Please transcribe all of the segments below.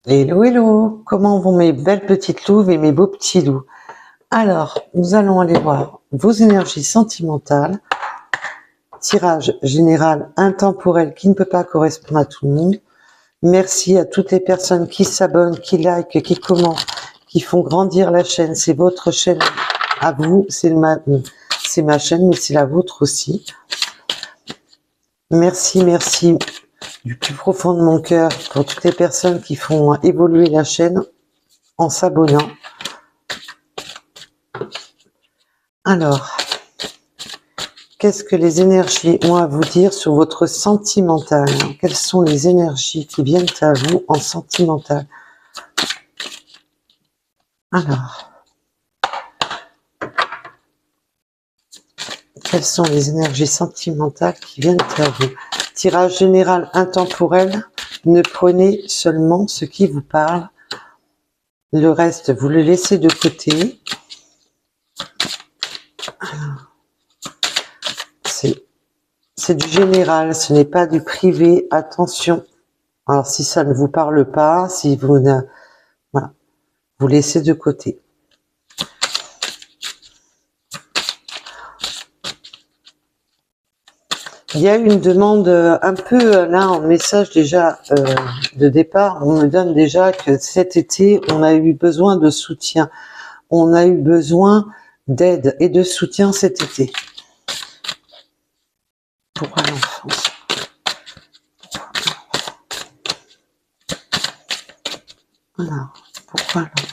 Hello, hello, comment vont mes belles petites louves et mes beaux petits loups? Alors, nous allons aller voir vos énergies sentimentales, tirage général intemporel qui ne peut pas correspondre à tout le monde. Merci à toutes les personnes qui s'abonnent, qui likent, qui commentent, qui font grandir la chaîne. C'est votre chaîne à vous, c'est ma chaîne, mais c'est la vôtre aussi. Merci, merci du plus profond de mon cœur pour toutes les personnes qui font évoluer la chaîne en s'abonnant. Alors, qu'est-ce que les énergies ont à vous dire sur votre sentimental? Quelles sont les énergies qui viennent à vous en sentimental? Alors, quelles sont les énergies sentimentales qui viennent à vous? Tirage général intemporel, ne prenez seulement ce qui vous parle. Le reste, vous le laissez de côté. C'est du général, ce n'est pas du privé, attention. Alors si ça ne vous parle pas, si vous ne... Voilà, vous laissez de côté. Il y a une demande un peu là en message déjà de départ, on me donne déjà que cet été on a eu besoin de soutien, on a eu besoin d'aide et de soutien cet été. Pourquoi l'enfance? Alors, pourquoi l'enfance?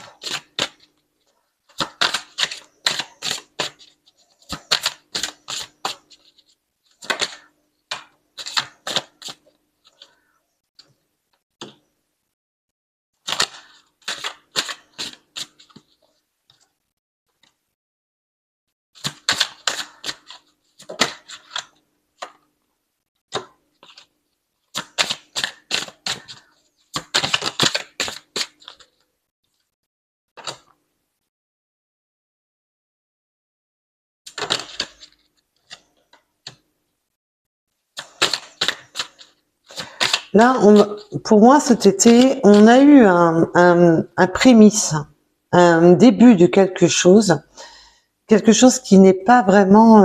Là, pour moi, cet été, on a eu un prémisse, un début de quelque chose qui n'est pas vraiment...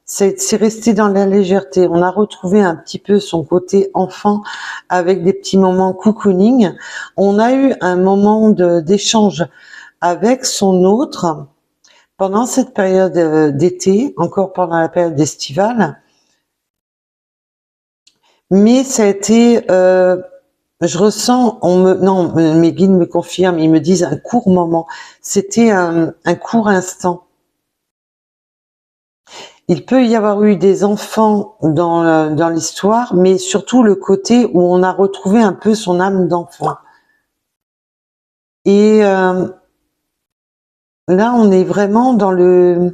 c'est resté dans la légèreté. On a retrouvé un petit peu son côté enfant avec des petits moments cocooning. On a eu un moment d'échange avec son autre pendant cette période d'été, encore pendant la période estivale. Mais ça a été, je ressens, non, mes guides me confirment, ils me disent un court moment. C'était un court instant. Il peut y avoir eu des enfants dans l'histoire, mais surtout le côté où on a retrouvé un peu son âme d'enfant. Et là, on est vraiment dans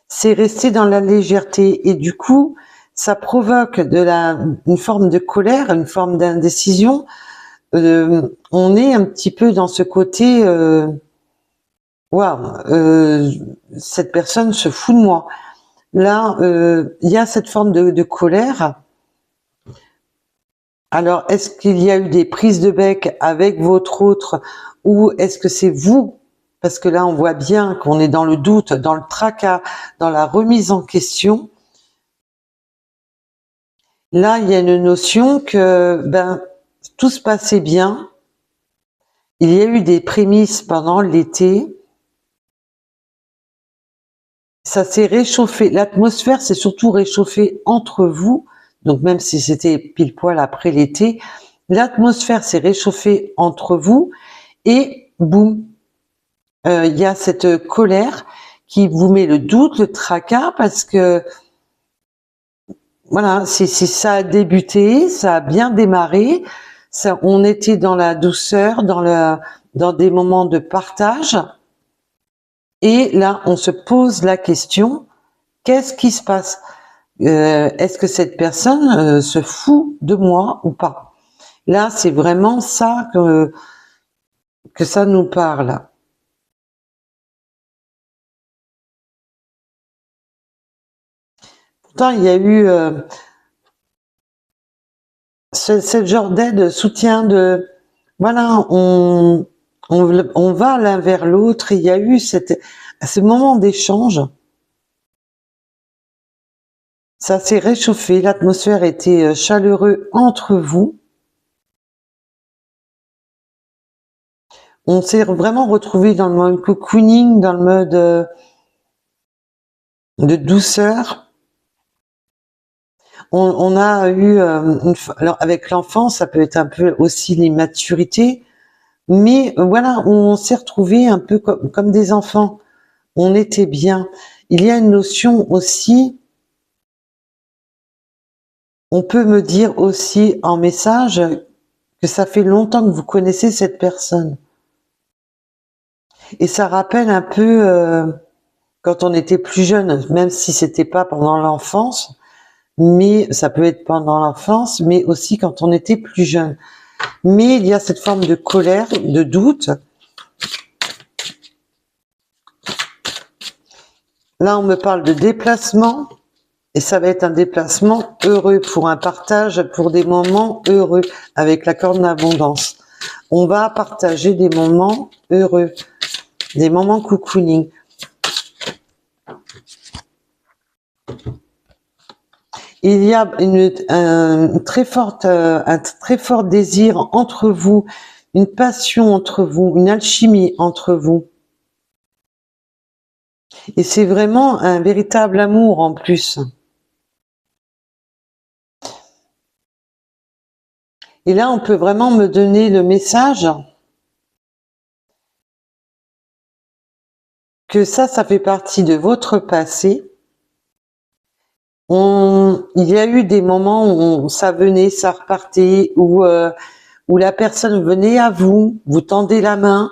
c'est resté dans la légèreté. Et du coup, ça provoque une forme de colère, une forme d'indécision. On est un petit peu dans ce côté, waouh, cette personne se fout de moi. Là, il y a cette forme de colère. Alors, est-ce qu'il y a eu des prises de bec avec votre autre ou est-ce que c'est vous? Parce que là, on voit bien qu'on est dans le doute, dans le tracas, dans la remise en question. Là, il y a une notion que tout se passait bien. Il y a eu des prémices pendant l'été. Ça s'est réchauffé. L'atmosphère s'est surtout réchauffée entre vous. Donc même si c'était pile poil après l'été, l'atmosphère s'est réchauffée entre vous et boum, il y a cette colère qui vous met le doute, le tracas, parce que voilà, ça a débuté, ça a bien démarré, on était dans la douceur, dans des moments de partage, et là on se pose la question, qu'est-ce qui se passe? Est-ce que cette personne se fout de moi ou pas? Là, c'est vraiment ça que ça nous parle. Pourtant, il y a eu ce genre d'aide, soutien voilà, on va l'un vers l'autre. Il y a eu ce moment d'échange. Ça s'est réchauffé, l'atmosphère était chaleureuse entre vous. On s'est vraiment retrouvé dans le mode cocooning, dans le mode de douceur. On a eu, alors avec l'enfant, ça peut être un peu aussi l'immaturité, mais voilà, on s'est retrouvé un peu comme des enfants. On était bien. Il y a une notion aussi, on peut me dire aussi en message que ça fait longtemps que vous connaissez cette personne. Et ça rappelle un peu quand on était plus jeune, même si c'était pas pendant l'enfance, mais ça peut être pendant l'enfance, mais aussi quand on était plus jeune. Mais il y a cette forme de colère, de doute. Là, on me parle de déplacement, et ça va être un déplacement heureux, pour un partage, pour des moments heureux, avec la corde d'abondance. On va partager des moments heureux, des moments cocooning. Il y a un très fort désir entre vous, une passion entre vous, une alchimie entre vous. Et c'est vraiment un véritable amour en plus. Et là, on peut vraiment me donner le message que ça fait partie de votre passé. Il y a eu des moments où ça venait, ça repartait, où la personne venait à vous, vous tendez la main,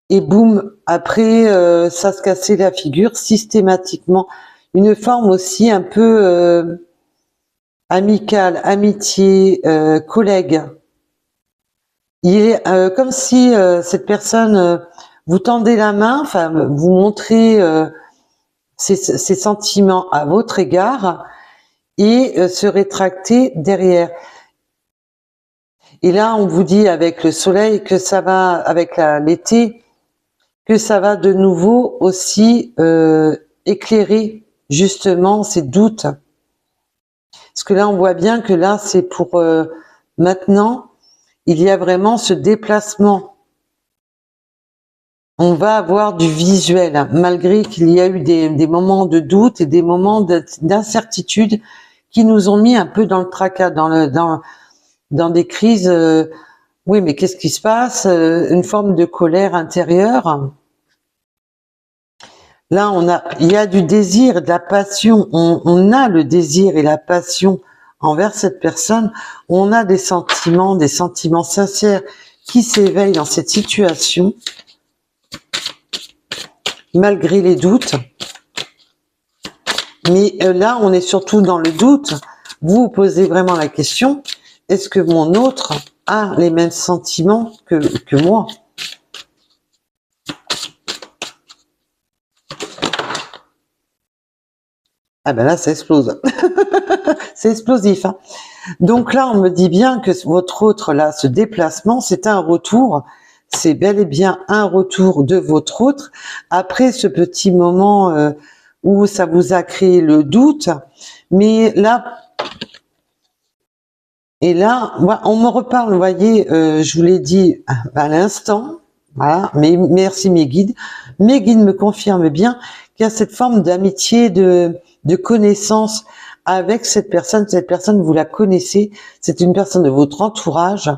et boum, après, ça se cassait la figure systématiquement. Une forme aussi un peu amicale, amitié, collègue. Il est comme si cette personne vous tendez la main, enfin vous montrez ses sentiments à votre égard et se rétracter derrière. Et là, on vous dit avec le soleil que ça va, avec l'été, que ça va de nouveau aussi éclairer justement ces doutes. Parce que là, on voit bien que là, c'est pour maintenant, il y a vraiment ce déplacement. On va avoir du visuel, hein, malgré qu'il y a eu des moments de doute et des moments d'incertitude qui nous ont mis un peu dans le tracas, dans des crises. Oui, mais qu'est-ce qui se passe? Une forme de colère intérieure. Là, il y a du désir, de la passion. On a le désir et la passion envers cette personne. On a des sentiments sincères qui s'éveillent dans cette situation, malgré les doutes. Mais là, on est surtout dans le doute. Vous vous posez vraiment la question, est-ce que mon autre a les mêmes sentiments que moi? Ah ben là, ça explose. C'est explosif. Hein. Donc là, on me dit bien que votre autre, là, ce déplacement, c'est un retour. C'est bel et bien un retour de votre autre. Après ce petit moment où ça vous a créé le doute. Mais là, et là, on me reparle, vous voyez, je vous l'ai dit à l'instant. Voilà, mais merci mes guides. Mes guides me confirment bien qu'il y a cette forme d'amitié, de connaissance avec cette personne. Cette personne, vous la connaissez, c'est une personne de votre entourage.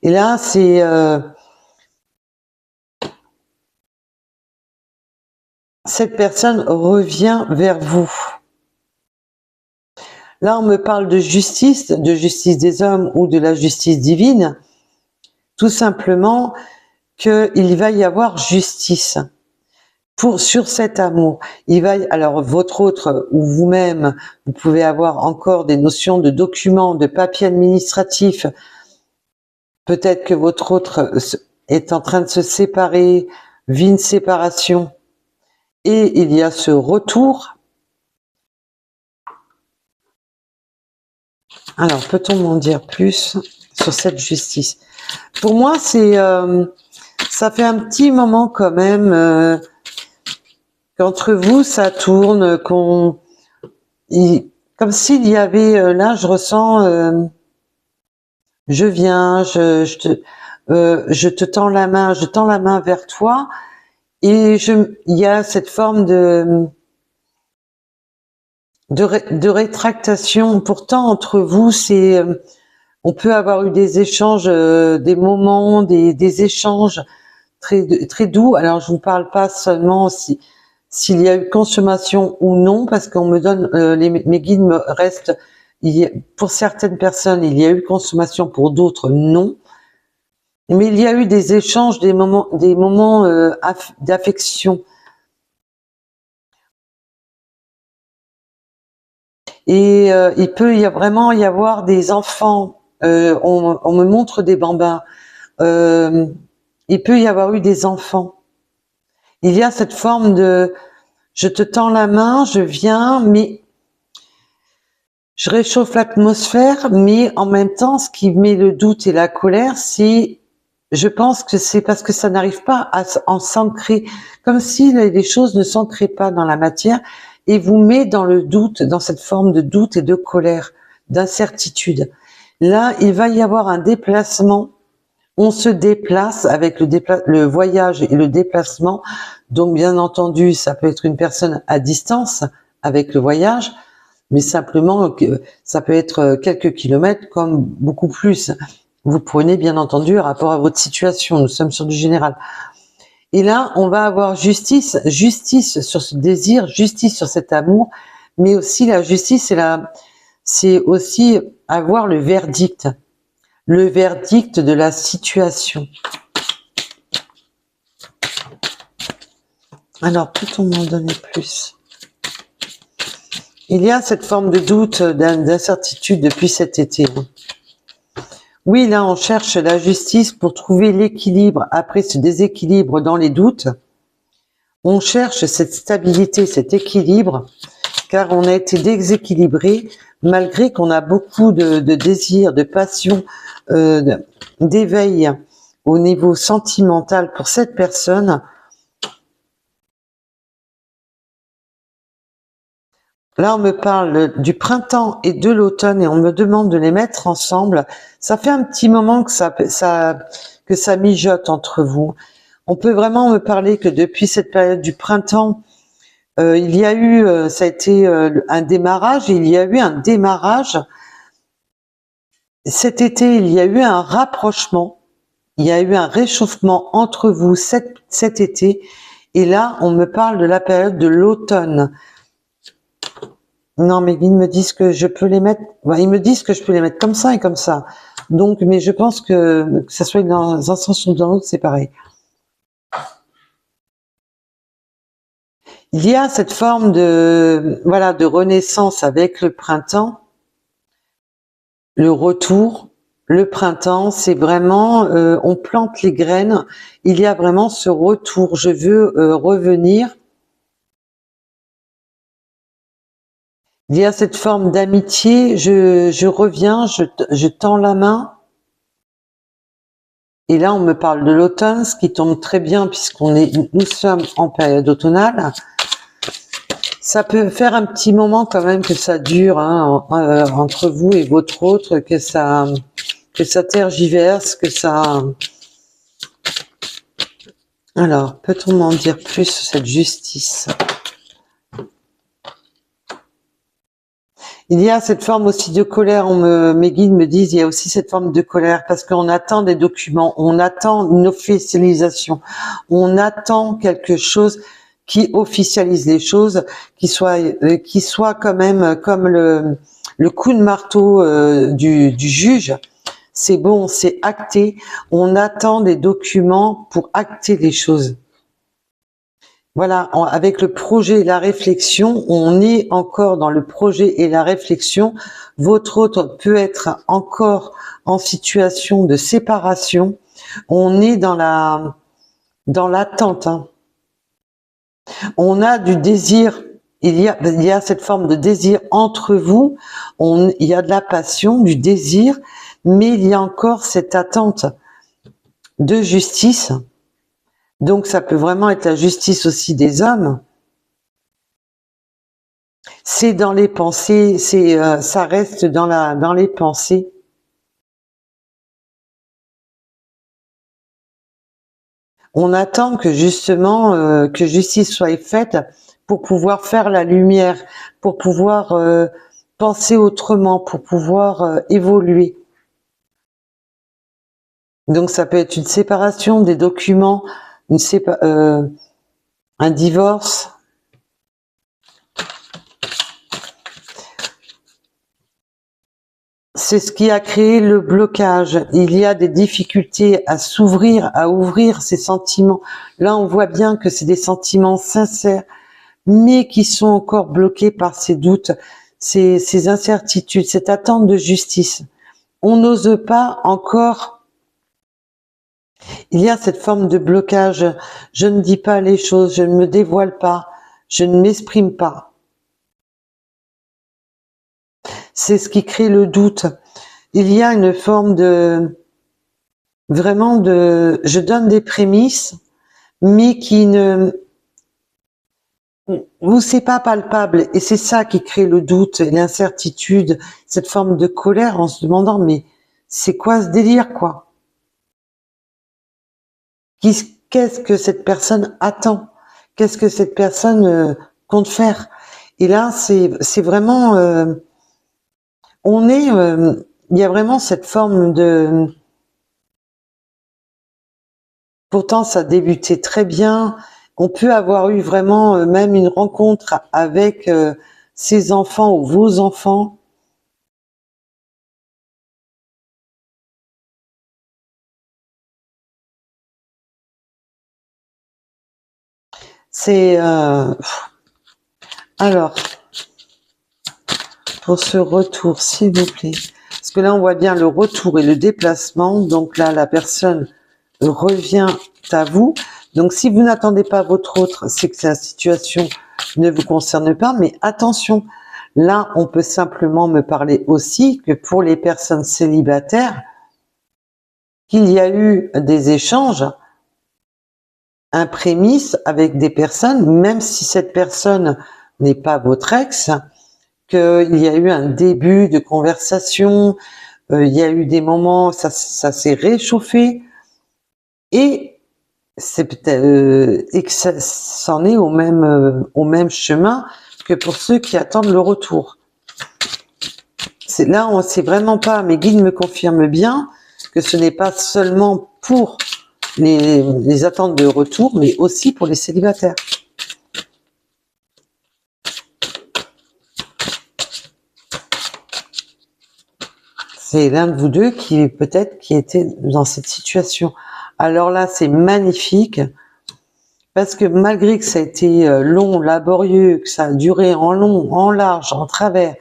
Et là, c'est cette personne revient vers vous. Là, on me parle de justice des hommes ou de la justice divine. Tout simplement qu'il va y avoir justice. Sur cet amour, alors votre autre ou vous-même, vous pouvez avoir encore des notions de documents, de papiers administratifs. Peut-être que votre autre est en train de se séparer, vit une séparation, et il y a ce retour. Alors, peut-on m'en dire plus sur cette justice? Pour moi, c'est, ça fait un petit moment quand même qu'entre vous, ça tourne, comme s'il y avait, là, je ressens, je viens, je te tends la main, je tends la main vers toi, et il y a cette forme de rétractation. Pourtant, entre vous, on peut avoir eu des échanges, des moments, des échanges très doux. Alors, je vous parle pas seulement s'il y a eu consommation ou non, parce qu'on me donne, mes guides me restent, pour certaines personnes, il y a eu consommation, pour d'autres, non. Mais il y a eu des échanges, des moments d'affection. Et il peut vraiment y avoir des enfants. On me montre des bambins. Il peut y avoir eu des enfants. Il y a cette forme de je te tends la main, je viens, mais je réchauffe l'atmosphère, mais en même temps, ce qui met le doute et la colère, je pense que c'est parce que ça n'arrive pas à en s'ancrer, comme si les choses ne s'ancraient pas dans la matière, et vous met dans le doute, dans cette forme de doute et de colère, d'incertitude. Là, il va y avoir un déplacement. On se déplace avec le voyage et le déplacement. Donc, bien entendu, ça peut être une personne à distance avec le voyage, mais simplement que ça peut être quelques kilomètres comme beaucoup plus. Vous prenez bien entendu rapport à votre situation. Nous sommes sur du général. Et là, on va avoir justice sur ce désir, justice sur cet amour, mais aussi la justice, c'est aussi avoir le verdict de la situation. Alors, peut-on m'en donner plus? Il y a cette forme de doute, d'incertitude depuis cet été. Oui, là, on cherche la justice pour trouver l'équilibre après ce déséquilibre dans les doutes. On cherche cette stabilité, cet équilibre, car on a été déséquilibré, malgré qu'on a beaucoup de désir, de passion, d'éveil au niveau sentimental pour cette personne. Là, on me parle du printemps et de l'automne et on me demande de les mettre ensemble. Ça fait un petit moment que ça mijote entre vous. On peut vraiment me parler que depuis cette période du printemps, il y a eu, ça a été un démarrage, il y a eu un démarrage. Cet été, il y a eu un rapprochement, il y a eu un réchauffement entre vous cet été. Et là, on me parle de la période de l'automne. Non, mais ils me disent que je peux les mettre. Ils me disent que je peux les mettre comme ça et comme ça. Donc, mais je pense que ça soit dans un sens ou dans l'autre, c'est pareil. Il y a cette forme de renaissance avec le printemps, le retour. Le printemps, c'est vraiment, on plante les graines. Il y a vraiment ce retour. Je veux revenir. Il y a cette forme d'amitié. Je reviens, je tends la main. Et là, on me parle de l'automne, ce qui tombe très bien nous sommes en période automnale. Ça peut faire un petit moment quand même que ça dure entre vous et votre autre, que ça tergiverse, que ça. Alors, peut-on m'en dire plus sur cette justice? Il y a cette forme aussi de colère. Mes guides me disent, il y a aussi cette forme de colère parce qu'on attend des documents, on attend une officialisation, on attend quelque chose qui officialise les choses, qui soit quand même comme le coup de marteau du juge. C'est bon, c'est acté. On attend des documents pour acter les choses. Voilà, avec le projet et la réflexion, on est encore dans le projet et la réflexion. Votre autre peut être encore en situation de séparation. On est dans l'attente. On a du désir il y a cette forme de désir entre vous, il y a de la passion, du désir, mais il y a encore cette attente de justice. Donc ça peut vraiment être la justice aussi des hommes. C'est dans les pensées, ça reste dans les pensées. On attend que justement que justice soit faite pour pouvoir faire la lumière, pour pouvoir penser autrement, pour pouvoir évoluer. Donc ça peut être une séparation des documents, un divorce. C'est ce qui a créé le blocage. Il y a des difficultés à s'ouvrir, à ouvrir ces sentiments. Là, on voit bien que c'est des sentiments sincères, mais qui sont encore bloqués par ces doutes, ces incertitudes, cette attente de justice. On n'ose pas encore. Il y a cette forme de blocage. Je ne dis pas les choses, je ne me dévoile pas, je ne m'exprime pas. C'est ce qui crée le doute. Il y a une forme de, vraiment de, je donne des prémices, mais qui ne, vous c'est pas palpable, et c'est ça qui crée le doute, l'incertitude, cette forme de colère en se demandant, mais c'est quoi ce délire, quoi? Qu'est-ce que cette personne attend? Qu'est-ce que cette personne compte faire? Et là, c'est vraiment, il y a vraiment cette forme de, pourtant ça débutait très bien, on peut avoir eu vraiment même une rencontre avec ses enfants ou vos enfants. C'est alors pour ce retour, s'il vous plaît, parce que là on voit bien le retour et le déplacement, donc là la personne revient à vous. Donc si vous n'attendez pas votre autre, c'est que la situation ne vous concerne pas, mais attention, là on peut simplement me parler aussi que pour les personnes célibataires, qu'il y a eu des échanges, un prémisse avec des personnes, même si cette personne n'est pas votre ex, qu'il y a eu un début de conversation, il y a eu des moments, ça s'est réchauffé, et c'est peut-être et que ça s'en est au même chemin que pour ceux qui attendent le retour. Là, on sait vraiment pas, mes guides me confirment bien que ce n'est pas seulement pour les attentes de retour, mais aussi pour les célibataires. C'est l'un de vous deux qui était dans cette situation. Alors là, c'est magnifique, parce que malgré que ça a été long, laborieux, que ça a duré en long, en large, en travers,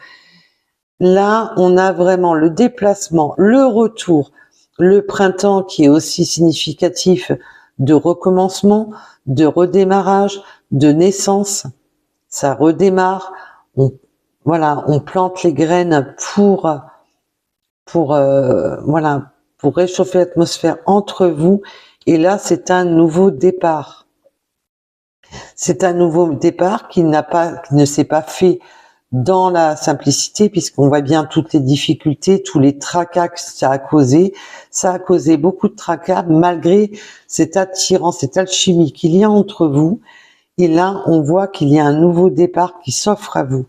là, on a vraiment le déplacement, le retour, le printemps qui est aussi significatif de recommencement, de redémarrage, de naissance. Ça redémarre. Voilà, on plante les graines pour réchauffer l'atmosphère entre vous. Et là, c'est un nouveau départ. C'est un nouveau départ qui ne s'est pas fait dans la simplicité, puisqu'on voit bien toutes les difficultés, tous les tracas que ça a causé. Ça a causé beaucoup de tracas, malgré cette attirance, cette alchimie qu'il y a entre vous. Et là, on voit qu'il y a un nouveau départ qui s'offre à vous.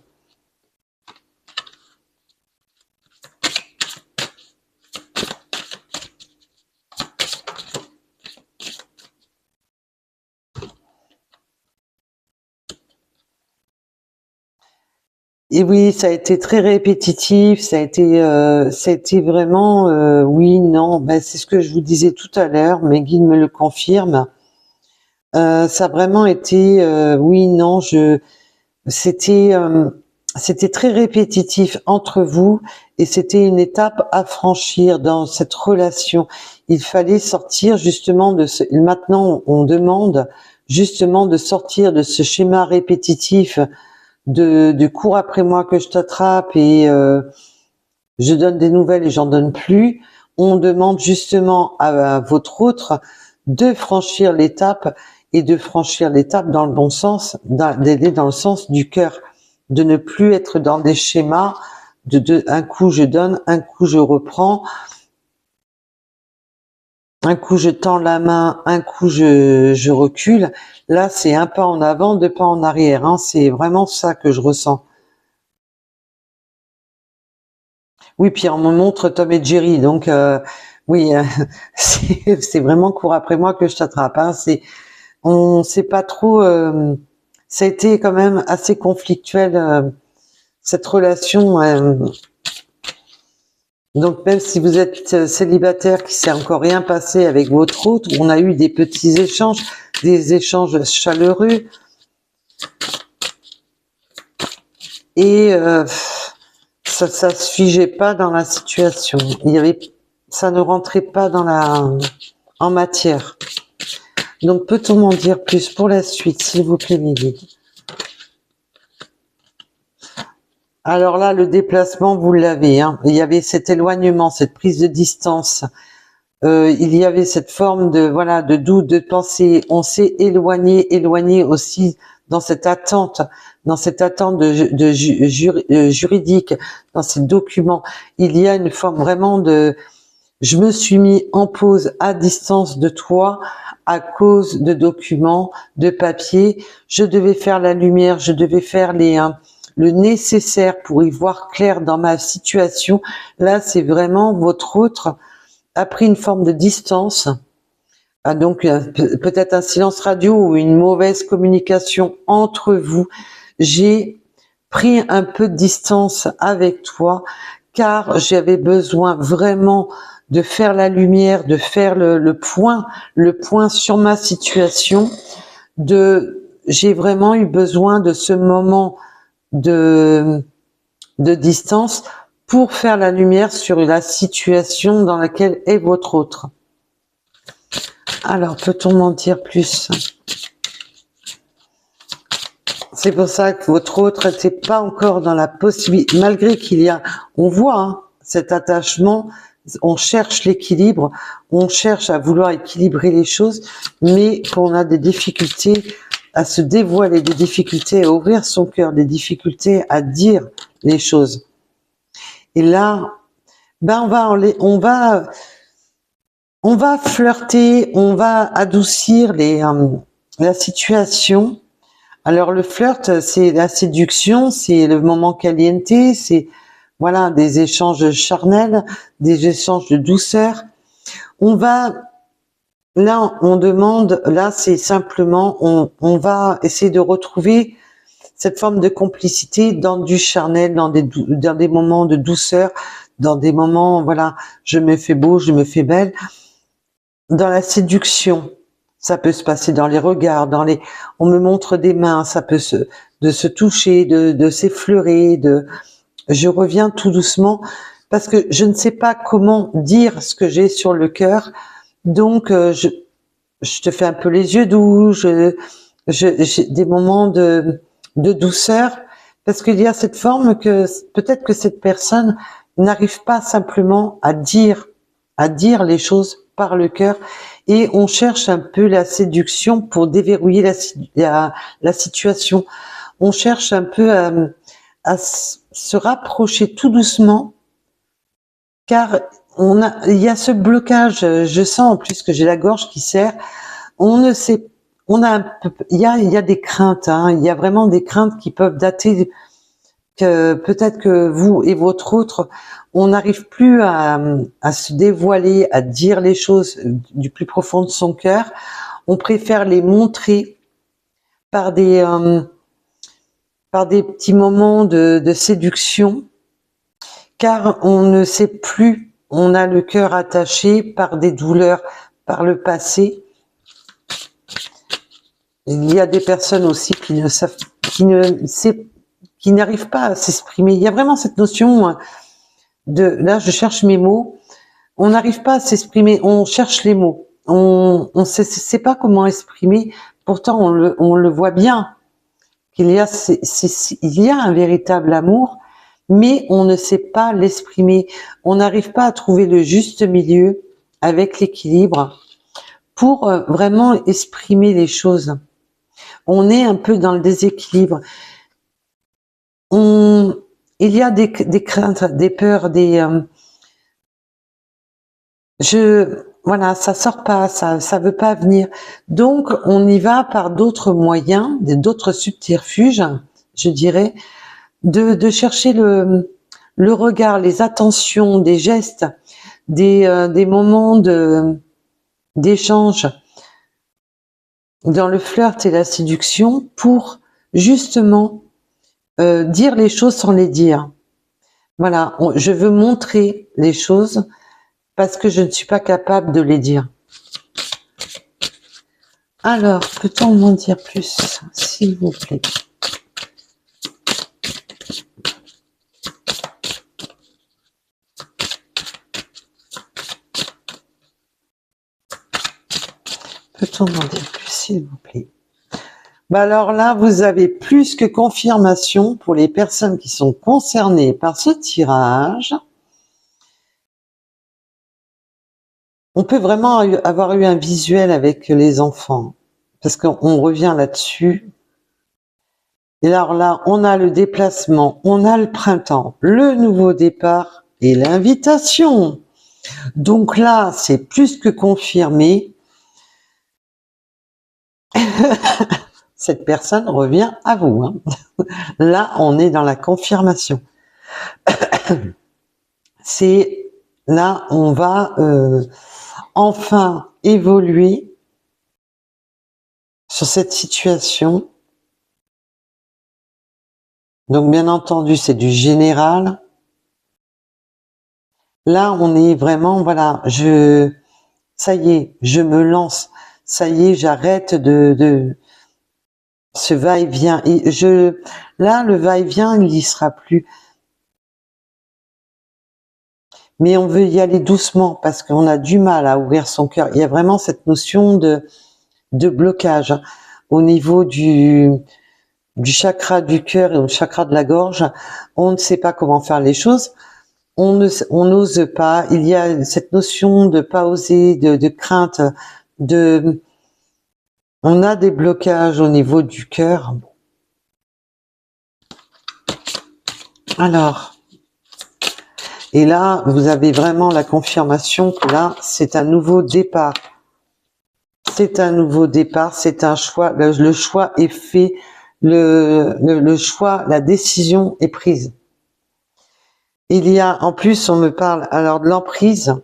Et oui, ça a été très répétitif, ça a été vraiment oui, non, ben, c'est ce que je vous disais tout à l'heure, mes guides me le confirment. Ça a vraiment été oui, non, c'était très répétitif entre vous, et c'était une étape à franchir dans cette relation. Il fallait sortir justement maintenant on demande justement de sortir de ce schéma répétitif de cours après moi que je t'attrape et je donne des nouvelles et j'en donne plus. On demande justement à votre autre de franchir l'étape et de franchir l'étape dans le bon sens, d'aider dans le sens du cœur, de ne plus être dans des schémas de un coup je donne, un coup je reprends, un coup je tends la main, un coup je recule. Là, c'est un pas en avant, deux pas en arrière. Hein. C'est vraiment ça que je ressens. Oui, puis on me montre Tom et Jerry, donc oui, c'est vraiment cours après moi que je t'attrape. Hein. On sait pas trop. Ça a été quand même assez conflictuel cette relation. Donc même si vous êtes célibataire, qui s'est encore rien passé avec votre autre, on a eu des petits échanges, des échanges chaleureux et ça se figeait pas dans la situation. Ça ne rentrait pas en matière. Donc peut-on m'en dire plus pour la suite, s'il vous plaît, Lily? Alors là, le déplacement, vous l'avez. Hein. Il y avait cet éloignement, cette prise de distance. Il y avait cette forme de doute, de pensée. On s'est éloigné aussi dans cette attente juridique, dans ces documents. Il y a une forme vraiment je me suis mis en pause à distance de toi à cause de documents, de papiers. Je devais faire la lumière, je devais faire le nécessaire pour y voir clair dans ma situation. Là, c'est vraiment votre autre a pris une forme de distance, donc peut-être un silence radio ou une mauvaise communication entre vous. J'ai pris un peu de distance avec toi car j'avais besoin vraiment de faire la lumière, de faire le point sur ma situation. J'ai vraiment eu besoin de ce moment de distance pour faire la lumière sur la situation dans laquelle est votre autre. Alors, peut-on m'en dire plus? C'est pour ça que votre autre n'était pas encore dans la possibilité, malgré on voit cet attachement, on cherche l'équilibre, on cherche à vouloir équilibrer les choses, mais qu'on a des difficultés à se dévoiler, des difficultés à ouvrir son cœur, des difficultés à dire les choses. Et là, on va flirter, on va adoucir la situation. Alors le flirt, c'est la séduction, c'est le moment caliente, c'est voilà des échanges charnels, des échanges de douceur. On demande, là c'est simplement, on va essayer de retrouver cette forme de complicité dans du charnel, dans des moments de douceur, dans des moments, voilà, je me fais beau, je me fais belle. Dans la séduction, ça peut se passer dans les regards, on me montre des mains, ça peut de se toucher, de s'effleurer, je reviens tout doucement parce que je ne sais pas comment dire ce que j'ai sur le cœur, donc je te fais un peu les yeux doux, j'ai des moments de douceur parce qu'il y a cette forme que peut-être que cette personne n'arrive pas simplement à dire les choses par le cœur et on cherche un peu la séduction pour déverrouiller la situation. On cherche un peu à se rapprocher tout doucement car il y a ce blocage. Je sens en plus que j'ai la gorge qui serre. On ne sait, il y a des craintes. Il y a vraiment des craintes qui peuvent dater que peut-être que vous et votre autre, on n'arrive plus à se dévoiler, à dire les choses du plus profond de son cœur. On préfère les montrer par des petits moments de séduction, car on ne sait plus, on a le cœur attaché par des douleurs, par le passé. Il y a des personnes aussi qui n'arrivent pas à s'exprimer. Il y a vraiment cette notion là je cherche mes mots, on n'arrive pas à s'exprimer, on cherche les mots, on sait pas comment exprimer, pourtant on le voit bien, qu'il y a, il y a un véritable amour, mais on ne sait pas l'exprimer. On n'arrive pas à trouver le juste milieu avec l'équilibre pour vraiment exprimer les choses. On est un peu dans le déséquilibre. Il y a des craintes, des peurs, voilà, ça sort pas, ça veut pas venir. Donc, on y va par d'autres moyens, d'autres subterfuges, je dirais, de chercher le regard, les attentions, des gestes, des moments d'échange dans le flirt et la séduction pour justement dire les choses sans les dire. Voilà, je veux montrer les choses parce que je ne suis pas capable de les dire. Alors, peut-on m'en dire plus, s'il vous plaît? Peut-on m'en dire plus, s'il vous plaît? Bah alors là, vous avez plus que confirmation pour les personnes qui sont concernées par ce tirage. On peut vraiment avoir eu un visuel avec les enfants, parce qu'on revient là-dessus. Et alors là, on a le déplacement, on a le printemps, le nouveau départ et l'invitation. Donc là, c'est plus que confirmé. Cette personne revient à vous. Hein. Là, on est dans la confirmation. C'est là, on va enfin évoluer sur cette situation. Donc, bien entendu, c'est du général. Là, on est vraiment, voilà, ça y est, je me lance. Ça y est, j'arrête de ce va-et-vient. Et là, le va-et-vient, il n'y sera plus. Mais on veut y aller doucement parce qu'on a du mal à ouvrir son cœur. Il y a vraiment cette notion de blocage au niveau du chakra du cœur et au chakra de la gorge. On ne sait pas comment faire les choses. On n'ose pas. Il y a cette notion de pas oser, de crainte, on a des blocages au niveau du cœur. Alors, et là, vous avez vraiment la confirmation que là, c'est un nouveau départ. C'est un nouveau départ, c'est un choix. Le choix est fait, le choix, la décision est prise. Il y a, en plus, on me parle alors de l'emprise.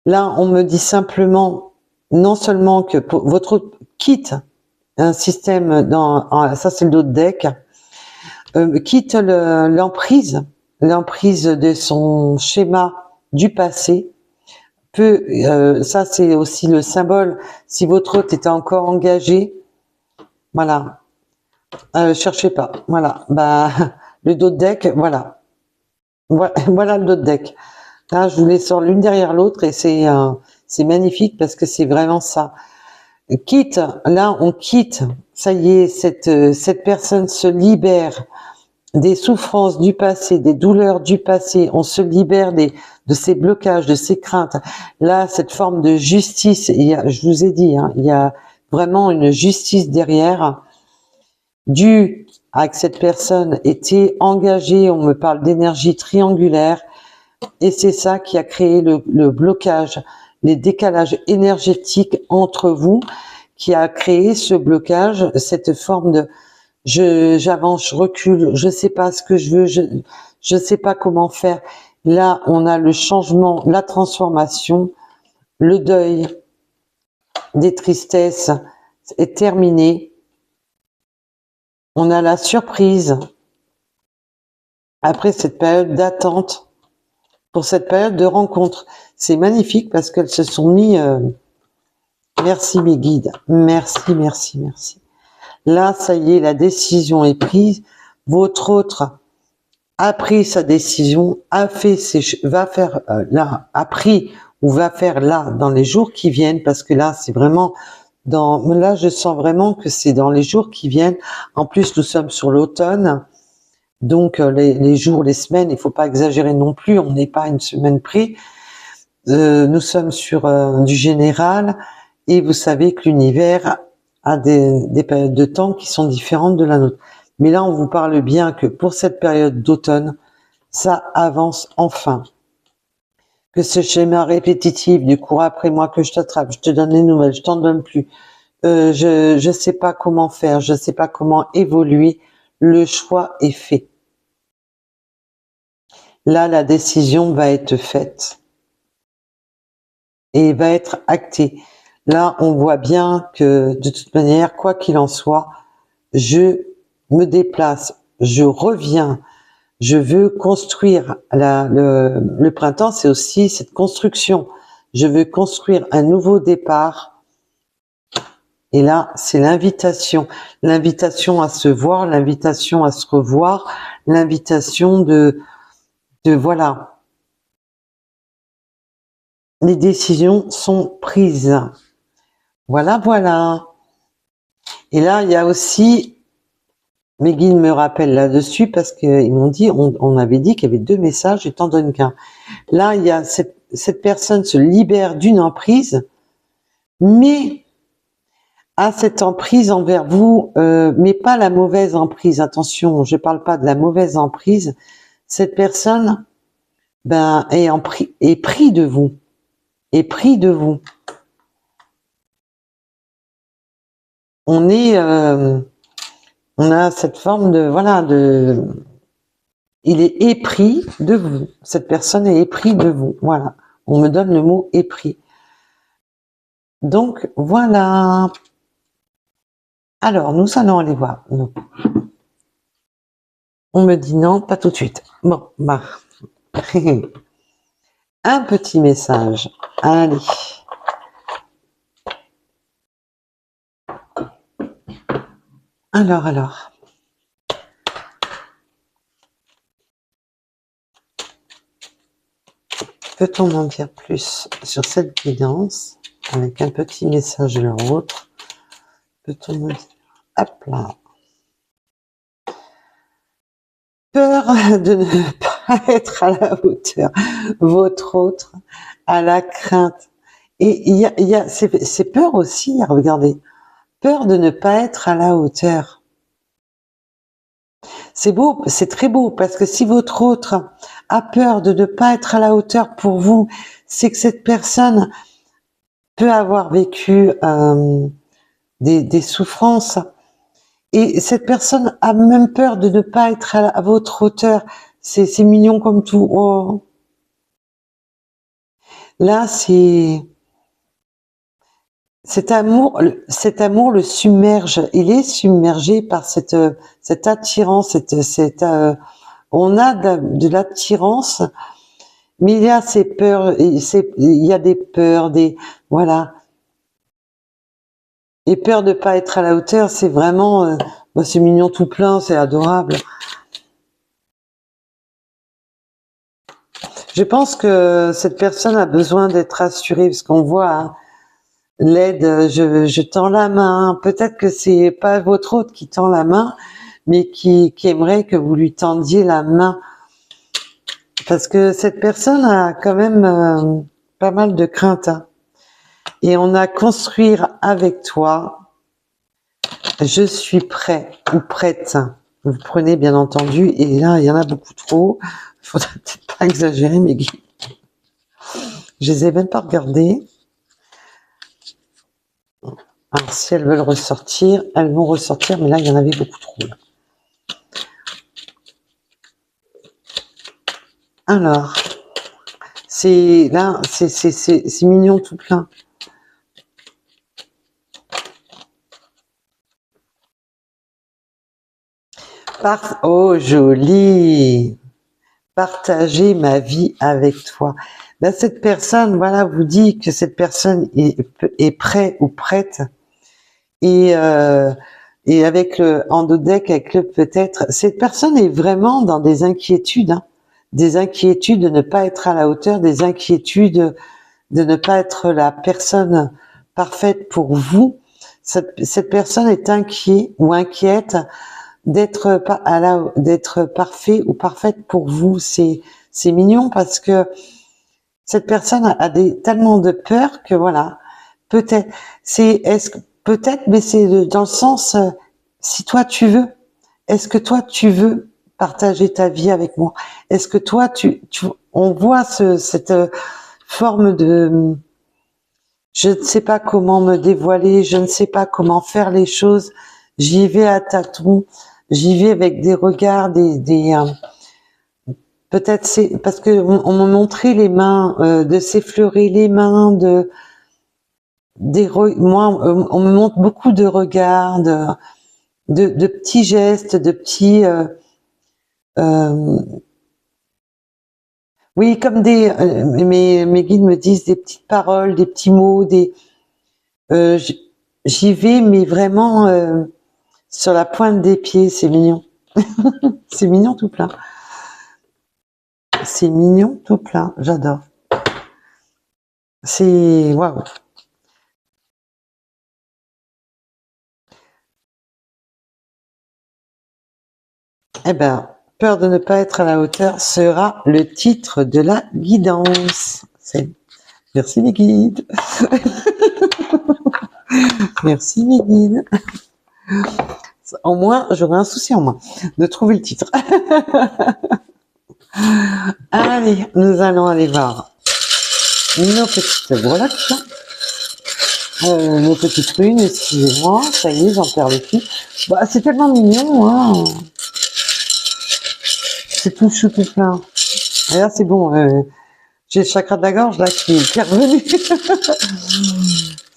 Là, on me dit simplement, non seulement que votre quitte un système ça c'est le dos de deck, quitte l'emprise de son schéma du passé. Ça c'est aussi le symbole, si votre hôte était encore engagé, voilà, cherchez pas, voilà, bah le dos de deck, voilà, voilà le dos de deck. Là, je vous les sors l'une derrière l'autre et c'est magnifique parce que c'est vraiment ça. Quitte, là on quitte, ça y est, cette personne se libère des souffrances du passé, des douleurs du passé, on se libère de ces blocages, de ces craintes. Là, cette forme de justice, je vous ai dit, hein, il y a vraiment une justice derrière, due à que cette personne était engagée, on me parle d'énergie triangulaire, et c'est ça qui a créé le blocage, les décalages énergétiques entre vous, qui a créé ce blocage, cette forme de j'avance, je recule, je sais pas ce que je veux, je sais pas comment faire. Là, on a le changement, la transformation, le deuil des tristesses est terminé. On a la surprise après cette période d'attente pour cette période de rencontre. C'est magnifique parce qu'elles se sont mis... merci mes guides, merci, merci, merci. Là, ça y est, la décision est prise. Votre autre a pris sa décision, a pris ou va faire là dans les jours qui viennent, parce que là, c'est vraiment Là, je sens vraiment que c'est dans les jours qui viennent. En plus, nous sommes sur l'automne. Donc, les jours, les semaines, il faut pas exagérer non plus. On n'est pas à une semaine près. Nous sommes sur du général. Et vous savez que l'univers a des périodes de temps qui sont différentes de la nôtre. Mais là, on vous parle bien que pour cette période d'automne, ça avance enfin. Que ce schéma répétitif du cours après moi que je t'attrape, je te donne les nouvelles, je t'en donne plus. Je sais pas comment faire, je sais pas comment évoluer. Le choix est fait. Là, la décision va être faite et va être actée. Là, on voit bien que de toute manière, quoi qu'il en soit, je me déplace, je reviens, je veux construire. Le printemps, c'est aussi cette construction. Je veux construire un nouveau départ. Et là, c'est l'invitation. L'invitation à se voir, l'invitation à se revoir, l'invitation de voilà. Les décisions sont prises. Voilà, voilà. Et là, il y a aussi, mes guides me rappellent là-dessus parce qu'ils m'ont dit, on avait dit qu'il y avait 2 messages, je t'en donne qu'un. Là, il y a cette personne se libère d'une emprise, mais a cette emprise envers vous, mais pas la mauvaise emprise. Attention, je parle pas de la mauvaise emprise. Cette personne, est pris de vous, est pris de vous. On a cette forme il est épris de vous. Cette personne est épris de vous. Voilà. On me donne le mot épris. Donc, voilà. Alors, nous allons aller voir. Non. On me dit non, pas tout de suite. Bon, bah. Un petit message. Allez. Alors. Peut-on en dire plus sur cette guidance avec un petit message de l'autre? Peut-on me dire, hop là. Peur de ne pas être à la hauteur, votre autre, à la crainte. Et il y a ces peurs aussi, regardez. Peur de ne pas être à la hauteur. C'est beau, c'est très beau, parce que si votre autre a peur de ne pas être à la hauteur pour vous, c'est que cette personne peut avoir vécu des souffrances, et cette personne a même peur de ne pas être à votre hauteur. C'est mignon comme tout. Oh. Là, cet amour le submerge. Il est submergé par cette attirance, on a de l'attirance, mais il y a ces peurs, il y a des peurs, voilà. Et peur de pas être à la hauteur, c'est vraiment, c'est mignon tout plein, c'est adorable. Je pense que cette personne a besoin d'être rassurée, parce qu'on voit hein, l'aide, je tends la main. Peut-être que c'est pas votre hôte qui tend la main, mais qui aimerait que vous lui tendiez la main. Parce que cette personne a quand même pas mal de craintes. Hein. Et on a construire avec toi. Je suis prêt ou prête. Vous prenez bien entendu. Et là, il y en a beaucoup trop. Il faudrait peut-être pas exagérer, mais je les ai même pas regardés. Alors, si elles veulent ressortir, elles vont ressortir, mais là, il y en avait beaucoup trop. Alors, c'est mignon tout plein. Oh, joli! Partager ma vie avec toi. Ben, cette personne, voilà, vous dit que cette personne est prêt ou prête. Et avec le endodeck, avec le peut-être, cette personne est vraiment dans des inquiétudes, hein, des inquiétudes de ne pas être à la hauteur, des inquiétudes de ne pas être la personne parfaite pour vous. cette personne est inquiet ou inquiète d'être d'être parfait ou parfaite pour vous. C'est mignon parce que cette personne a tellement de peur que voilà, peut-être, peut-être, mais c'est dans le sens, si toi tu veux, est-ce que toi tu veux partager ta vie avec moi? Est-ce que toi on voit cette forme de, je ne sais pas comment me dévoiler, je ne sais pas comment faire les choses, j'y vais à tâtons, j'y vais avec des regards, peut-être c'est parce que on me montrait les mains, de s'effleurer les mains, moi, on me montre beaucoup de regards, de petits gestes, de petits, oui, comme mes guides me disent des petites paroles, des petits mots, j'y vais, mais vraiment sur la pointe des pieds, c'est mignon. C'est mignon tout plein. C'est mignon tout plein, j'adore. C'est waouh. Eh ben, peur de ne pas être à la hauteur sera le titre de la guidance. Merci mes guides. Merci mes guides. Au moins, j'aurai un souci en moins de trouver le titre. Allez, nous allons aller voir nos petites breloques. Nos petites runes, excusez-moi. Ça y est, j'en perds le fil. Bah, c'est tellement mignon, hein. C'est tout chou tout plein. Et là, c'est bon. J'ai le chakra de la gorge, là, qui est revenu.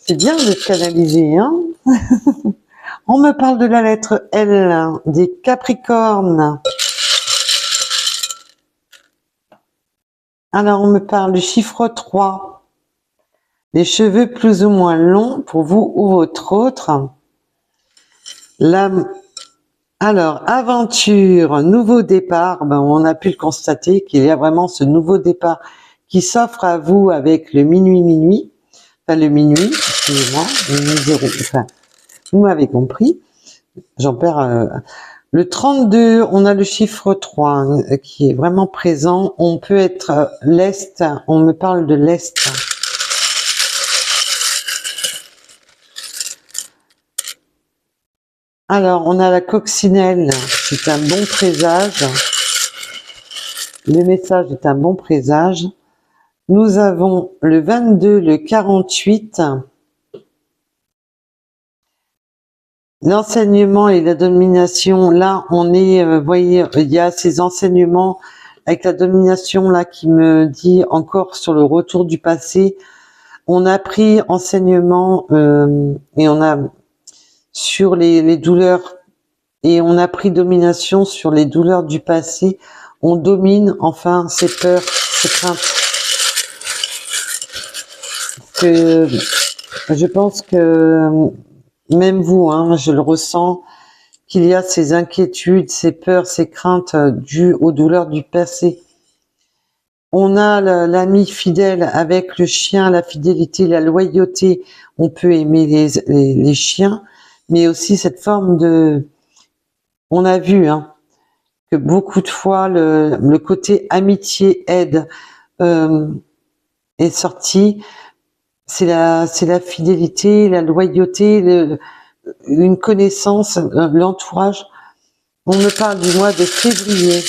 C'est bien de se canaliser, hein. On me parle de la lettre L, des Capricornes. Alors, on me parle du chiffre 3. Les cheveux plus ou moins longs pour vous ou votre autre. Alors, aventure, nouveau départ. Ben, on a pu le constater qu'il y a vraiment ce nouveau départ qui s'offre à vous avec le minuit. Enfin, le minuit, excusez-moi, minuit 0. Enfin, vous m'avez compris. J'en perds. Le 32, on a le chiffre 3 qui est vraiment présent. On peut être l'Est. On me parle de l'Est. Alors, on a la coccinelle, c'est un bon présage. Le message est un bon présage. Nous avons le 22, le 48. L'enseignement et la domination, là, on est, vous voyez, il y a ces enseignements avec la domination, là, qui me dit encore sur le retour du passé. On a pris enseignement et on a sur les douleurs, et on a pris domination sur les douleurs du passé. On domine enfin ces peurs, ces craintes. Je pense que même vous, hein, je le ressens, qu'il y a ces inquiétudes, ces peurs, ces craintes dues aux douleurs du passé. On a l'ami fidèle avec le chien, la fidélité, la loyauté. On peut aimer les chiens, mais aussi cette forme de... On a vu que beaucoup de fois, le côté amitié, aide est sorti. C'est la fidélité, la loyauté, une connaissance, l'entourage. On me parle du mois de février.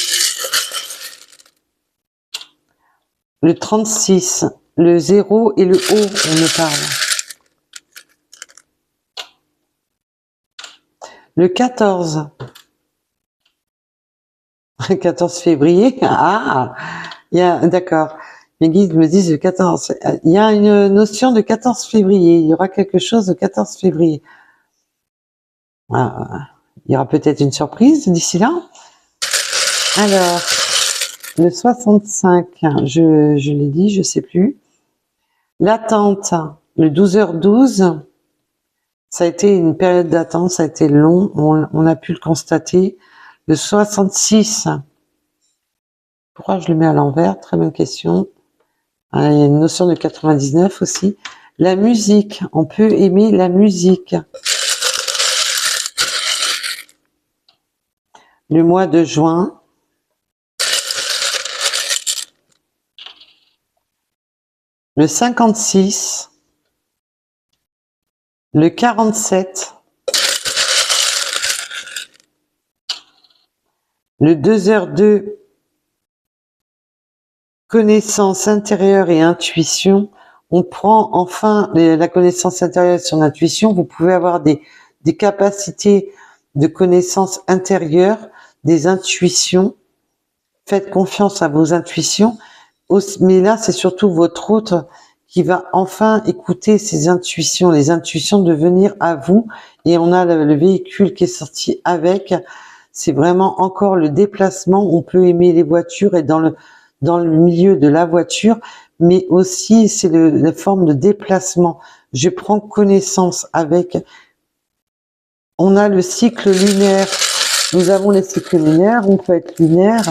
Le 36, le 0 et le O, on me parle. Le 14. Le 14 février. Ah, d'accord. Mes guides me disent le 14. Il y a une notion de 14 février. Il y aura quelque chose le 14 février. Ah, il y aura peut-être une surprise d'ici là. Alors, le 65, je l'ai dit, je sais plus. L'attente, le 12h12. Ça a été une période d'attente, ça a été long, on a pu le constater. Le 66, pourquoi je le mets à l'envers? Très bonne question. Il y a une notion de 99 aussi. La musique, on peut aimer la musique. le mois de juin, le 56, le 47, le 2h02, connaissance intérieure et intuition. On prend enfin la connaissance intérieure et son intuition. Vous pouvez avoir des capacités de connaissance intérieure, des intuitions. Faites confiance à vos intuitions. Mais là, c'est surtout votre autre qui va enfin écouter ses intuitions, les intuitions de venir à vous. Et on a le véhicule qui est sorti avec. C'est vraiment encore le déplacement. On peut aimer les voitures et dans le milieu de la voiture, mais aussi c'est la forme de déplacement. Je prends connaissance avec. On a le cycle lunaire. Nous avons les cycles lunaires. On peut être lunaire,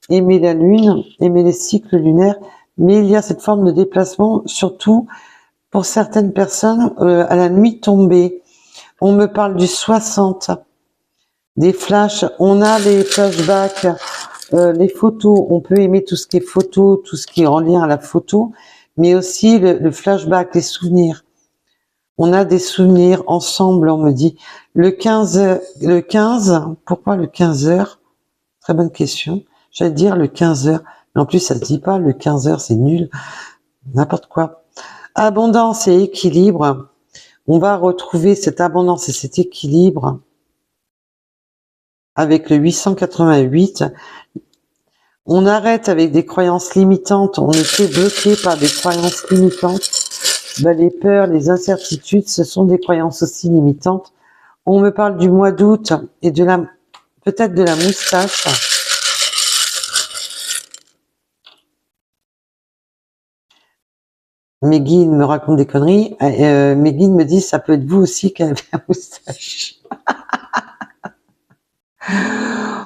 aimer la lune, aimer les cycles lunaires, mais il y a cette forme de déplacement, surtout pour certaines personnes à la nuit tombée. On me parle du 60, des flashs. On a les flashbacks. Les photos, on peut aimer tout ce qui est photo, tout ce qui est en lien à la photo, mais aussi le flashback, les souvenirs. On a des souvenirs ensemble, on me dit. Le 15, pourquoi le 15h? Très bonne question. J'allais dire le 15h, mais en plus ça se dit pas, le 15h c'est nul, n'importe quoi. Abondance et équilibre. On va retrouver cette abondance et cet équilibre avec le 888. On arrête avec des croyances limitantes. On était bloqué par des croyances limitantes. Les peurs, les incertitudes, ce sont des croyances aussi limitantes. On me parle du mois d'août et peut-être de la moustache. Mes guides me racontent des conneries. Mes guides me disent ça peut être vous aussi qui avez la moustache.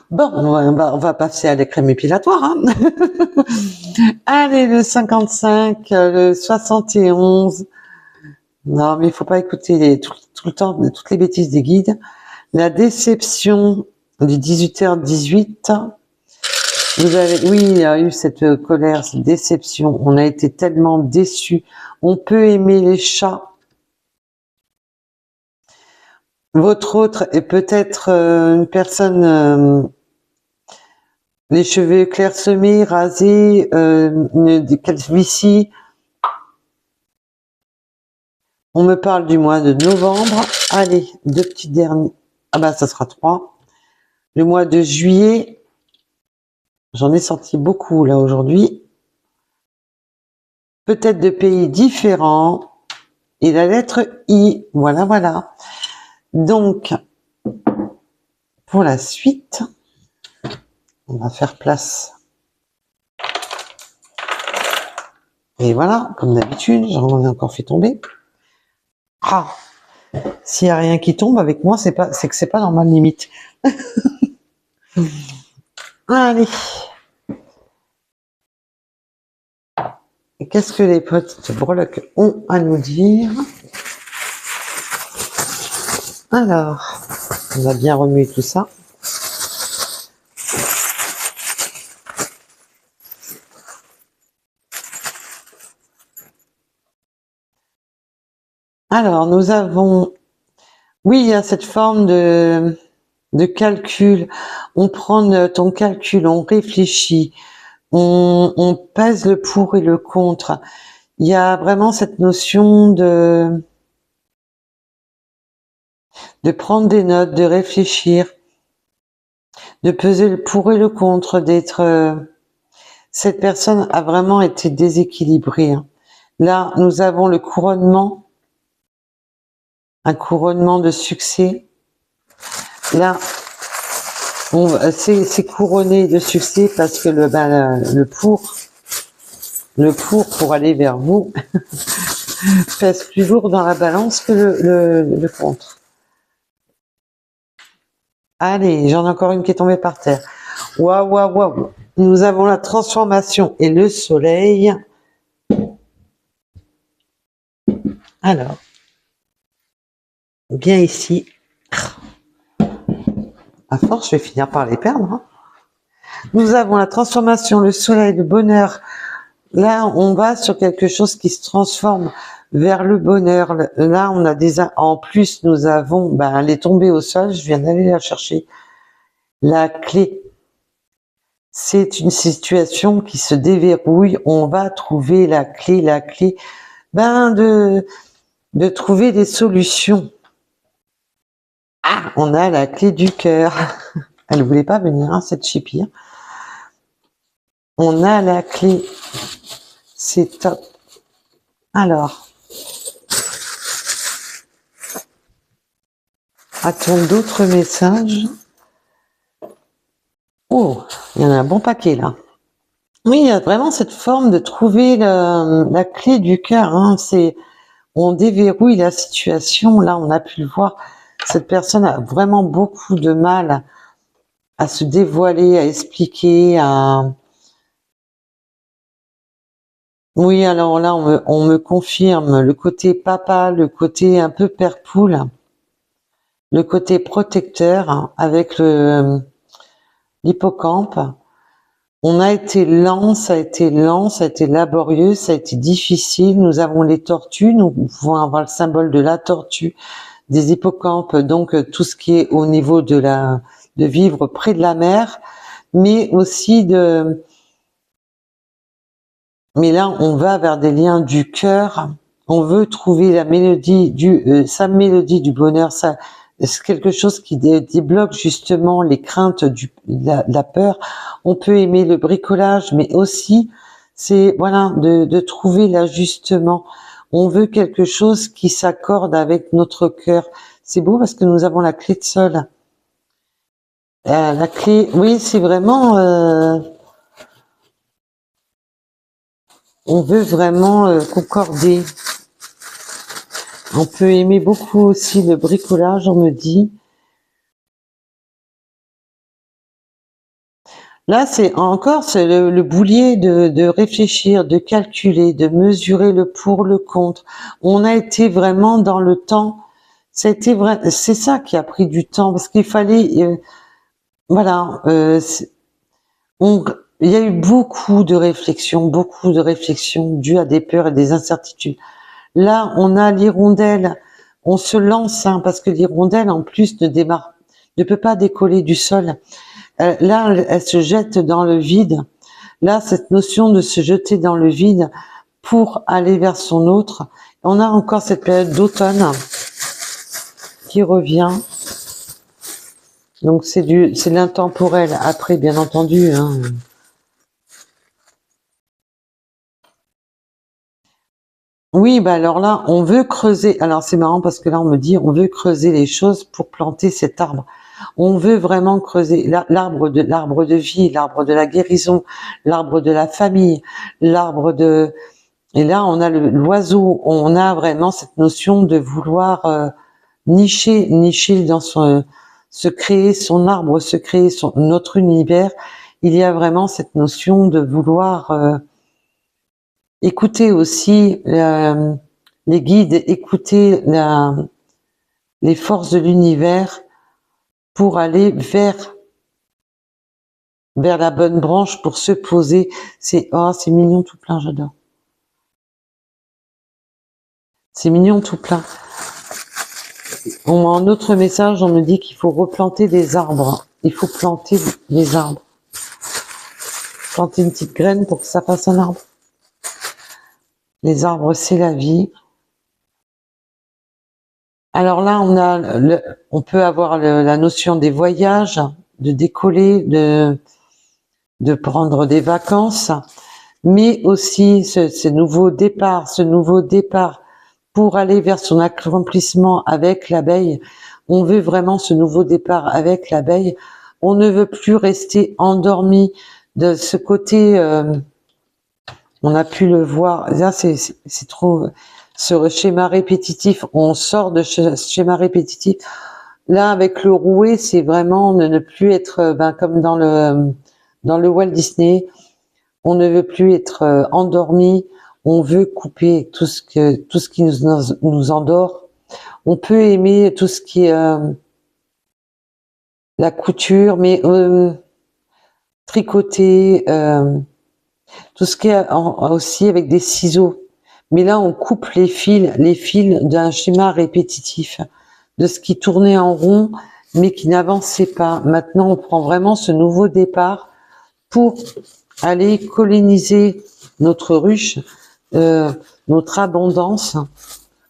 Bon, on va passer à la crème épilatoire. Hein. Allez, le 55, le 71. Non, mais il faut pas écouter tout le temps toutes les bêtises des guides. La déception du 18h18. Oui, il y a eu cette colère, cette déception. On a été tellement déçus. On peut aimer les chats. Votre autre est peut-être une personne, les cheveux clairsemés, rasés, des calvities. On me parle du mois de novembre. Allez, deux petits derniers. Ah bah, ça sera 3. Le mois de juillet. J'en ai sorti beaucoup là aujourd'hui. Peut-être de pays différents. Et la lettre I. Voilà, voilà. Donc, pour la suite, on va faire place. Et voilà, comme d'habitude, j'en ai encore fait tomber. Ah, s'il n'y a rien qui tombe avec moi, c'est que c'est pas normal limite. Allez. Et qu'est-ce que les petites breloques ont à nous dire? Alors, on a bien remué tout ça. Alors, nous avons, oui, il y a cette forme de calcul. On prend ton calcul, on réfléchit, on pèse le pour et le contre. Il y a vraiment cette notion de prendre des notes, de réfléchir, de peser le pour et le contre, d'être... cette personne a vraiment été déséquilibrée. Là, nous avons le couronnement, un couronnement de succès. Là, c'est couronné de succès parce que le pour aller vers vous pèse plus lourd dans la balance que le contre. Allez, j'en ai encore une qui est tombée par terre. Waouh, waouh, waouh. Nous avons la transformation et le soleil. Alors, bien ici. À force, je vais finir par les perdre. Hein. Nous avons la transformation, le soleil, le bonheur. Là, on va sur quelque chose qui se transforme vers le bonheur. Là, on a en plus, nous avons, elle est tombée au sol. Je viens d'aller la chercher. La clé. C'est une situation qui se déverrouille. On va trouver la clé, de trouver des solutions. Ah, on a la clé du cœur. Elle voulait pas venir, hein, cette chipie. On a la clé. C'est top. Alors. A-t-on d'autres messages? Oh, il y en a un bon paquet là. Oui, il y a vraiment cette forme de trouver la clé du cœur. Hein. On déverrouille la situation. Là, on a pu le voir. Cette personne a vraiment beaucoup de mal à se dévoiler, à expliquer, Oui, alors là, on me confirme le côté papa, le côté un peu père poule, le côté protecteur hein, avec l'hippocampe. On a été lent, ça a été laborieux, ça a été difficile. Nous avons les tortues, nous pouvons avoir le symbole de la tortue, des hippocampes, donc tout ce qui est au niveau de vivre près de la mer, mais aussi mais là on va vers des liens du cœur. On veut trouver la mélodie sa mélodie du bonheur, c'est quelque chose qui débloque justement les craintes de la peur. On peut aimer le bricolage, mais aussi, c'est voilà de trouver l'ajustement. On veut quelque chose qui s'accorde avec notre cœur. C'est beau parce que nous avons la clé de sol. La clé, oui, c'est vraiment... on veut vraiment concorder. On peut aimer beaucoup aussi le bricolage, on me dit. Là, c'est le boulier de réfléchir, de calculer, de mesurer le pour, le contre. On a été vraiment dans le temps. C'était vrai, c'est ça qui a pris du temps parce qu'il fallait, voilà, il y a eu beaucoup de réflexions dues à des peurs et des incertitudes. Là, on a l'hirondelle, on se lance, hein, parce que l'hirondelle, en plus, ne peut pas décoller du sol. Là, elle se jette dans le vide. Là, cette notion de se jeter dans le vide pour aller vers son autre. On a encore cette période d'automne qui revient. Donc, c'est l'intemporel. Après, bien entendu, hein. Oui, alors là, on veut creuser. Alors c'est marrant parce que là, on me dit, on veut creuser les choses pour planter cet arbre. On veut vraiment creuser l'arbre de vie, l'arbre de la guérison, l'arbre de la famille, l'arbre de... Et là, on a l'oiseau. On a vraiment cette notion de vouloir nicher dans se créer son arbre, se créer notre univers. Il y a vraiment cette notion de vouloir écouter aussi les guides, écouter les forces de l'univers pour aller vers la bonne branche, pour se poser. C'est mignon tout plein, j'adore. C'est mignon tout plein. En autre message, on me dit qu'il faut replanter des arbres. Il faut planter des arbres. Planter une petite graine pour que ça fasse un arbre. Les arbres, c'est la vie. Alors là, on peut avoir la notion des voyages, de décoller, de prendre des vacances, mais aussi ce nouveau départ pour aller vers son accomplissement avec l'abeille. On veut vraiment ce nouveau départ avec l'abeille. On ne veut plus rester endormi de ce côté. On a pu le voir. Là, c'est trop ce schéma répétitif. On sort de ce schéma répétitif. Là, avec le rouet, c'est vraiment de ne plus être comme dans le Walt Disney. On ne veut plus être endormi. On veut couper tout ce qui nous endort. On peut aimer tout ce qui est la couture, mais tricoter, tout ce qui est aussi avec des ciseaux. Mais là, on coupe les fils d'un schéma répétitif, de ce qui tournait en rond, mais qui n'avançait pas. Maintenant, on prend vraiment ce nouveau départ pour aller coloniser notre ruche, notre abondance.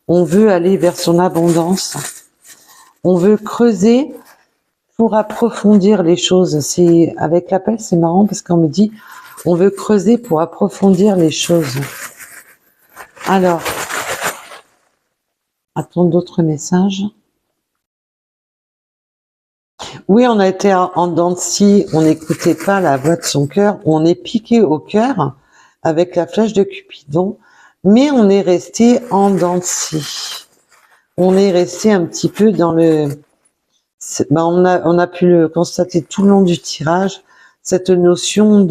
On veut aller vers son abondance. On veut creuser pour approfondir les choses. C'est avec l'appel, c'est marrant parce qu'on me dit on veut creuser pour approfondir les choses. Alors, attends d'autres messages. Oui, on a été en dents de scie, on n'écoutait pas la voix de son cœur, on est piqué au cœur avec la flèche de Cupidon, mais on est resté en dents de scie. On est resté un petit peu dans le... Ben on a pu le constater tout le long du tirage, cette notion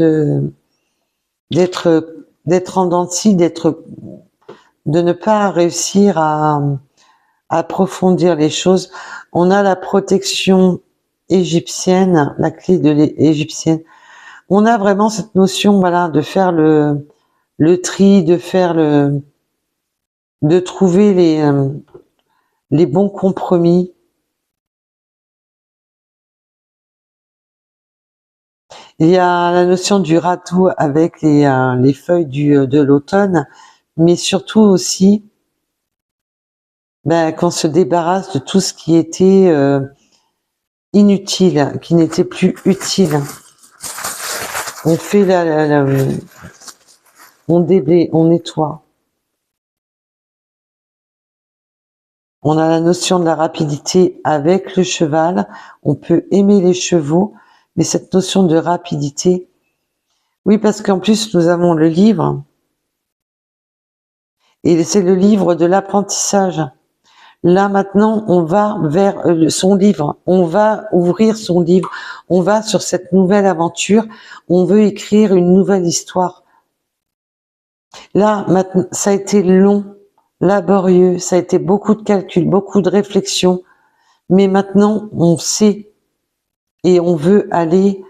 d'être en dents de scie, de ne pas réussir à approfondir les choses. On a la protection égyptienne, la clé de l'égyptienne. On a vraiment cette notion, voilà, de faire le tri, de trouver les bons compromis. Il y a la notion du ratou avec les feuilles de l'automne, mais surtout aussi qu'on se débarrasse de tout ce qui était inutile, qui n'était plus utile. On fait on déblaye, on nettoie. On a la notion de la rapidité avec le cheval. On peut aimer les chevaux, mais cette notion de rapidité, oui, parce qu'en plus nous avons le livre, et c'est le livre de l'apprentissage. Là maintenant, on va vers son livre, on va ouvrir son livre, on va sur cette nouvelle aventure, on veut écrire une nouvelle histoire. Là, maintenant, ça a été long, laborieux, ça a été beaucoup de calculs, beaucoup de réflexion, mais maintenant on sait et on veut aller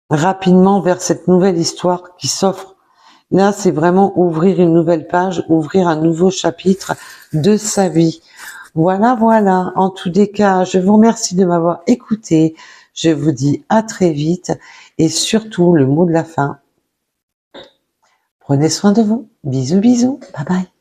rapidement vers cette nouvelle histoire qui s'offre. Là, c'est vraiment ouvrir une nouvelle page, ouvrir un nouveau chapitre de sa vie. Voilà, voilà. En tous les cas, je vous remercie de m'avoir écouté. Je vous dis à très vite et surtout le mot de la fin. Prenez soin de vous. Bisous, bisous. Bye bye.